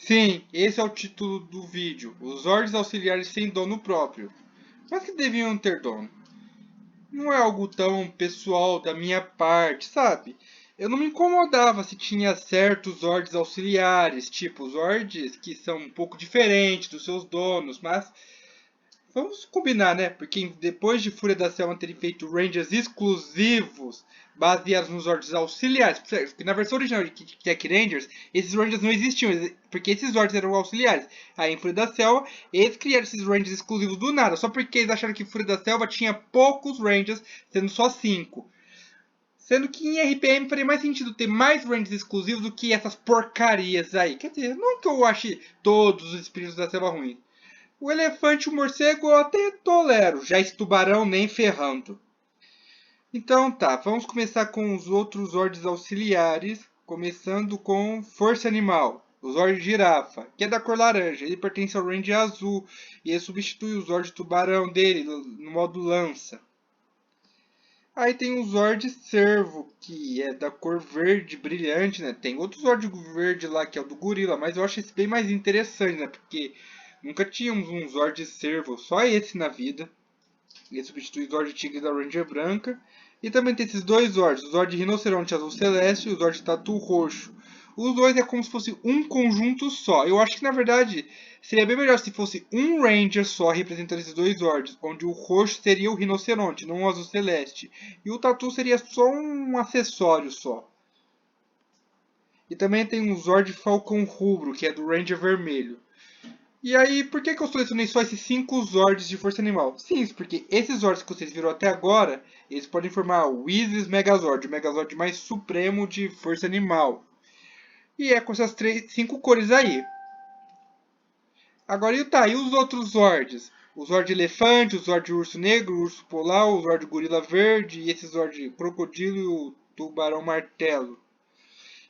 Sim, esse é o título do vídeo. Os Zords auxiliares sem dono próprio. Mas que deviam ter dono. Não é algo tão pessoal da minha parte, sabe? Eu não me incomodava se tinha certos Zords auxiliares, tipo Zords que são um pouco diferentes dos seus donos, mas vamos combinar, né? Porque depois de Fúria da Selva terem feito Rangers exclusivos, baseados nos Zords auxiliares, porque na versão original de Tech Rangers, esses Rangers não existiam, porque esses Zords eram auxiliares. Aí em Fúria da Selva, eles criaram esses Rangers exclusivos do nada, só porque eles acharam que Fúria da Selva tinha poucos Rangers, sendo só 5. Sendo que em RPM faria mais sentido ter mais Rangers exclusivos do que essas porcarias aí. Quer dizer, não que eu ache todos os espíritos da selva ruins. O elefante e o morcego eu até tolero, já esse tubarão nem ferrando. Então tá, vamos começar com os outros Zords auxiliares, começando com Força Animal, o Zord Girafa, que é da cor laranja, ele pertence ao Range azul, e ele substitui o Zord Tubarão dele no modo lança. Aí tem o Zord Cervo, que é da cor verde brilhante, né? Tem outro Zord verde lá, que é o do Gorila, mas eu acho esse bem mais interessante, né? Porque nunca tínhamos um Zord Cervo, só esse na vida. Ele substitui o Zord Tigre da Ranger Branca. E também tem esses dois Zords, o Zord Rinoceronte Azul Celeste e o Zord Tatu Roxo. Os dois é como se fosse um conjunto só. Eu acho que na verdade seria bem melhor se fosse um Ranger só representando esses dois Zords, onde o roxo seria o Rinoceronte, não o Azul Celeste. E o Tatu seria só um acessório só. E também tem o Zord Falcão Rubro, que é do Ranger Vermelho. E aí, por que eu selecionei só esses 5 Zords de Força Animal? Simples, porque esses Zords que vocês viram até agora, eles podem formar o Whis Megazord, o Megazord mais supremo de Força Animal. E é com essas 5 cores aí. Agora, e os outros Zords? O Zord Elefante, o Zord Urso Negro, o Urso Polar, o Zord Gorila Verde e esse Zord Crocodilo e o Tubarão Martelo.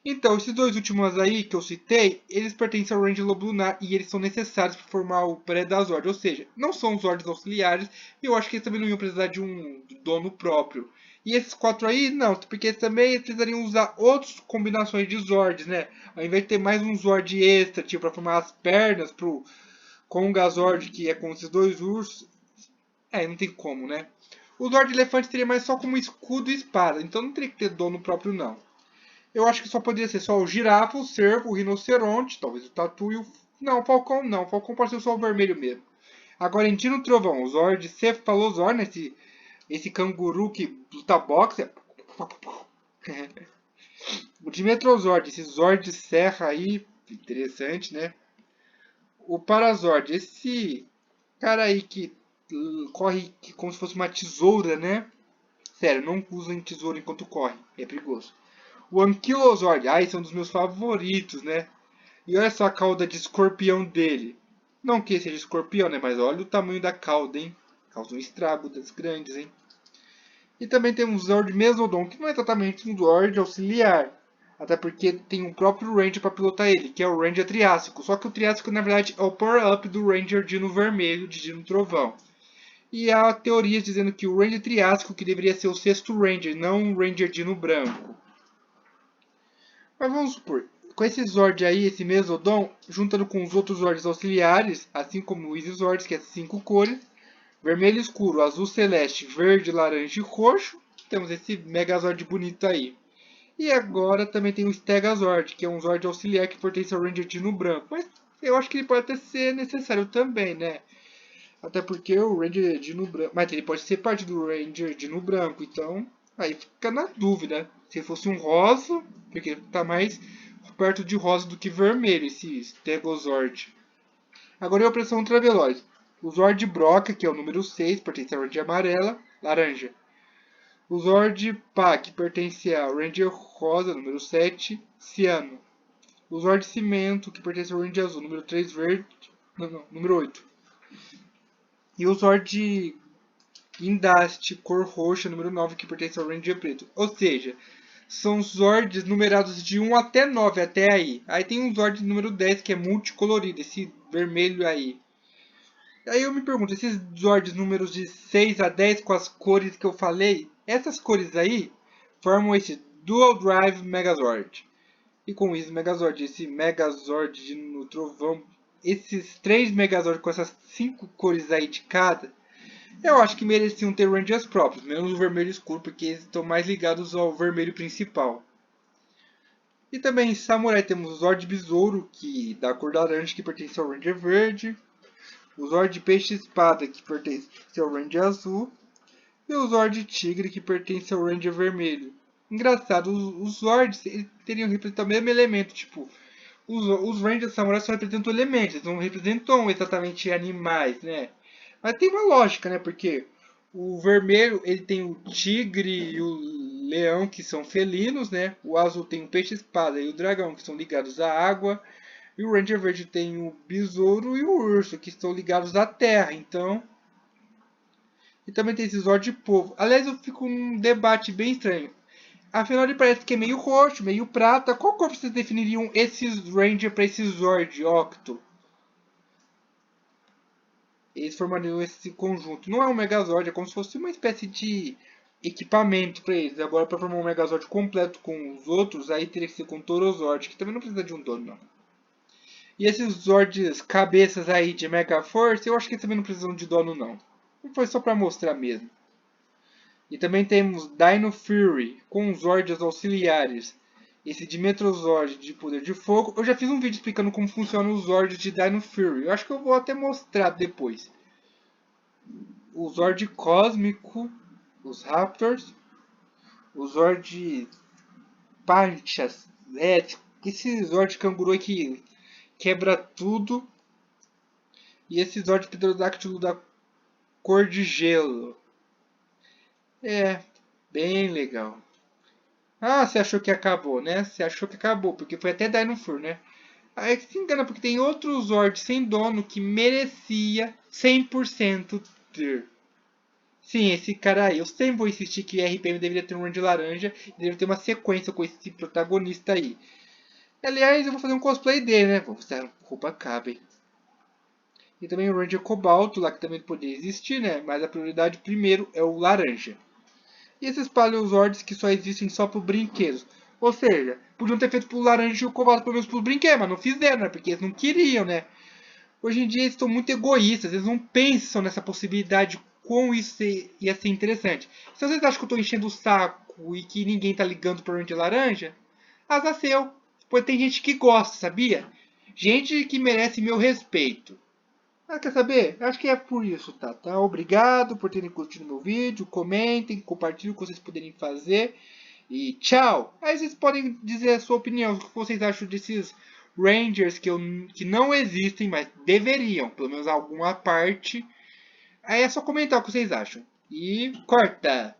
Então, esses dois últimos aí que eu citei, eles pertencem ao Range Lobo Lunar e eles são necessários para formar o Predazord. Ou seja, não são os Zords auxiliares e eu acho que eles também não iam precisar de um dono próprio. E esses 4 aí, não, porque eles também precisariam usar outras combinações de Zords, né? Ao invés de ter mais um Zord extra, tipo, para formar as pernas pro Kongazord, que é com esses dois ursos. Não tem como, né? O Zord Elefante seria mais só como escudo e espada, então não teria que ter dono próprio, não. Eu acho que só poderia ser só o girafa, o cervo, o rinoceronte, talvez o tatu e o... Não, o falcão não. O falcão pode ser só o vermelho mesmo. Agora, em Dino Trovão, o Zord Cephalozor, né? Esse canguru que luta boxe. O Dimetrozord, esse Zord de serra aí, interessante, né? O Parazord, esse cara aí que corre como se fosse uma tesoura, né? Sério, não usem tesoura enquanto corre, é perigoso. O Ankylozord, esse é um dos meus favoritos, né? E olha só a cauda de escorpião dele. Não que seja escorpião, né? Mas olha o tamanho da cauda, hein? Causa um estrago das grandes, hein? E também tem um Zord Mesodon, que não é exatamente um Zord auxiliar. Até porque tem um próprio Ranger para pilotar ele, que é o Ranger Triássico. Só que o Triássico, na verdade, é o power-up do Ranger Dino Vermelho, de Dino Trovão. E há teorias dizendo que o Ranger Triássico que deveria ser o sexto Ranger, não o Ranger Dino Branco. Mas vamos supor, com esse Zord aí, esse Mesodon, juntando com os outros Zords auxiliares, assim como o Easy Zord, que é 5 cores, vermelho escuro, azul celeste, verde, laranja e roxo, temos esse Megazord bonito aí. E agora também tem o Stegazord, que é um Zord auxiliar que pertence ao Ranger Dino Branco. Mas eu acho que ele pode até ser necessário também, né? Até porque o Ranger Dino Branco... Mas ele pode ser parte do Ranger Dino Branco, então... Aí fica na dúvida. Se fosse um rosa, porque tá mais perto de rosa do que vermelho, esse Stegozord. Agora é a Operação Ultraveloz. O Zord Broca, que é o número 6, pertence à Ranger Amarela, Laranja. O Zord Pá, que pertence à Ranger Rosa, número 7, Ciano. O Zord Cimento, que pertence ao Ranger Azul, número 3, Verde. Não, número 8. E o Zord Guindaste, cor roxa, número 9, que pertence ao Ranger Preto. Ou seja, são Zords numerados de 1 até 9, até aí. Aí tem um Zord número 10, que é multicolorido, esse vermelho aí. Aí eu me pergunto, esses Zords números de 6 a 10 com as cores que eu falei, essas cores aí formam esse Dual Drive Megazord. E com isso, Megazord, esse Megazord no trovão, esses 3 Megazord com essas 5 cores aí de cada, eu acho que mereciam ter Rangers próprios, menos o vermelho escuro, porque eles estão mais ligados ao vermelho principal. E também em Samurai temos o Zord Besouro, que da cor laranja, que pertence ao Ranger verde. O Zord Peixe Espada, que pertence ao Ranger azul. E o Zord Tigre, que pertence ao Ranger vermelho. Engraçado, os Zords eles teriam representado o mesmo elemento, tipo, os Rangers Samurai só representam elementos, eles não representam exatamente animais, né? Mas tem uma lógica, né? Porque o vermelho ele tem o tigre e o leão, que são felinos, né? O azul tem o peixe-espada e o dragão, que são ligados à água. E o Ranger verde tem o besouro e o urso, que estão ligados à terra. Então. E também tem esse Zord de povo. Aliás, eu fico num debate bem estranho. Afinal, ele parece que é meio roxo, meio prata. Qual cor vocês definiriam esses Ranger para esse Zord Octo? Eles formariam esse conjunto. Não é um Megazord, é como se fosse uma espécie de equipamento para eles. Agora, para formar um Megazord completo com os outros, aí teria que ser com Torozord, que também não precisa de um dono, não. E esses Zords cabeças aí de Mega Force, eu acho que eles também não precisam de dono, não. Foi só para mostrar mesmo. E também temos Dino Fury, com Zords auxiliares. Esse Dimetrozord de poder de fogo. Eu já fiz um vídeo explicando como funcionam os Zords de Dino Fury. Eu acho que eu vou até mostrar depois. O Zord Cósmico, os Raptors. O Zord Panchas. Esse Zord Canguru que quebra tudo. E esse Zord Pterodáctilo da cor de gelo. É, bem legal. Ah, você achou que acabou, né? Você achou que acabou, porque foi até Dino Fury, né? Aí se engana, porque tem outro Zord sem dono que merecia 100% ter. Sim, esse cara aí. Eu sempre vou insistir que RPM deveria ter um Ranger laranja e deveria ter uma sequência com esse protagonista aí. Aliás, eu vou fazer um cosplay dele, né? Vou usar roupa cabe. E também o Ranger Cobalto lá, que também poderia existir, né? Mas a prioridade primeiro é o laranja. E esses Paleozords que só existem só por brinquedos. Ou seja, podiam ter feito pro laranja e o cobalto pelo menos pros brinquedos, mas não fizeram, né? Porque eles não queriam, né? Hoje em dia eles estão muito egoístas, eles não pensam nessa possibilidade, como isso ia ser interessante. Se vocês acham que eu estou enchendo o saco e que ninguém tá ligando para o de laranja, azar seu. Pois tem gente que gosta, sabia? Gente que merece meu respeito. Ah, quer saber? Acho que é por isso, tá? Obrigado por terem curtido meu vídeo. Comentem, compartilhem o que vocês puderem fazer. E tchau! Aí vocês podem dizer a sua opinião, o que vocês acham desses Rangers que não existem, mas deveriam, pelo menos alguma parte. Aí é só comentar o que vocês acham. E corta!